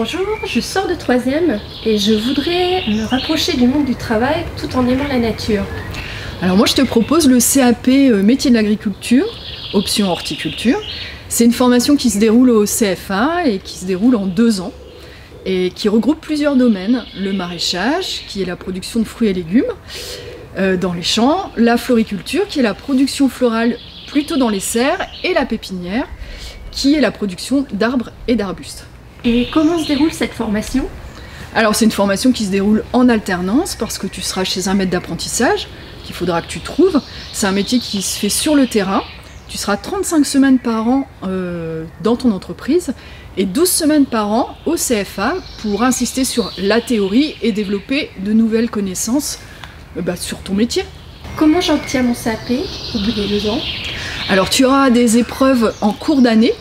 Bonjour, je sors de 3e et je voudrais me rapprocher du monde du travail tout en aimant la nature. Alors moi je te propose le CAP métier de l'agriculture, option horticulture. C'est une formation qui se déroule au CFA et qui se déroule en 2 ans et qui regroupe plusieurs domaines. Le maraîchage, qui est la production de fruits et légumes dans les champs, la floriculture, qui est la production florale plutôt dans les serres, et la pépinière, qui est la production d'arbres et d'arbustes. Et comment se déroule cette formation? Alors c'est une formation qui se déroule en alternance parce que tu seras chez un maître d'apprentissage qu'il faudra que tu trouves. C'est un métier qui se fait sur le terrain. Tu seras 35 semaines par an dans ton entreprise et 12 semaines par an au CFA pour insister sur la théorie et développer de nouvelles connaissances sur ton métier. Comment j'obtiens mon CAP au bout des 2 ans? Alors tu auras des épreuves en cours d'année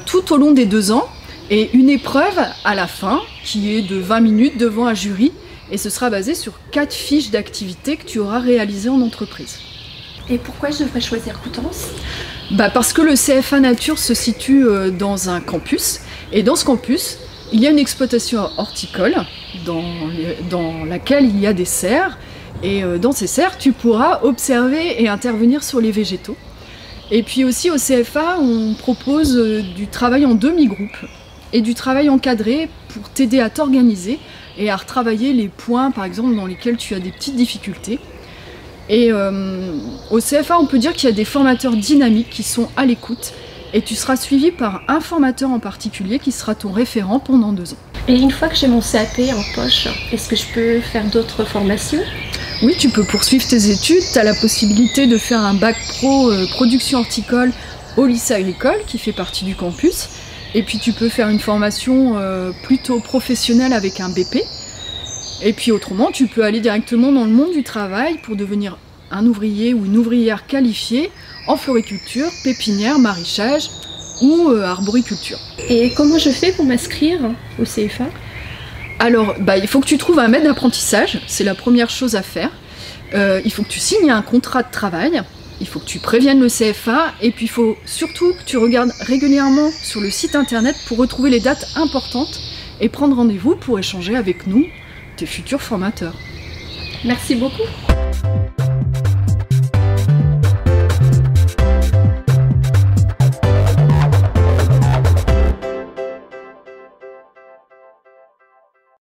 tout au long des 2 ans. Et une épreuve à la fin, qui est de 20 minutes devant un jury, et ce sera basé sur 4 fiches d'activités que tu auras réalisées en entreprise. Et pourquoi je devrais choisir Coutances? Parce que le CFA Nature se situe dans un campus, et dans ce campus, il y a une exploitation horticole dans laquelle il y a des serres, et dans ces serres, tu pourras observer et intervenir sur les végétaux. Et puis aussi au CFA, on propose du travail en demi-groupe, et du travail encadré pour t'aider à t'organiser et à retravailler les points par exemple dans lesquels tu as des petites difficultés. Et au CFA on peut dire qu'il y a des formateurs dynamiques qui sont à l'écoute et tu seras suivi par un formateur en particulier qui sera ton référent pendant 2 ans. Et une fois que j'ai mon CAP en poche, est-ce que je peux faire d'autres formations? Oui, tu peux poursuivre tes études, tu as la possibilité de faire un bac pro production horticole au lycée agricole qui fait partie du campus. Et puis tu peux faire une formation plutôt professionnelle avec un BP. Et puis autrement, tu peux aller directement dans le monde du travail pour devenir un ouvrier ou une ouvrière qualifiée en floriculture, pépinière, maraîchage ou arboriculture. Et comment je fais pour m'inscrire au CFA? Alors, il faut que tu trouves un maître d'apprentissage, c'est la première chose à faire. Il faut que tu signes un contrat de travail. Il faut que tu préviennes le CFA et puis il faut surtout que tu regardes régulièrement sur le site internet pour retrouver les dates importantes et prendre rendez-vous pour échanger avec nous, tes futurs formateurs. Merci beaucoup.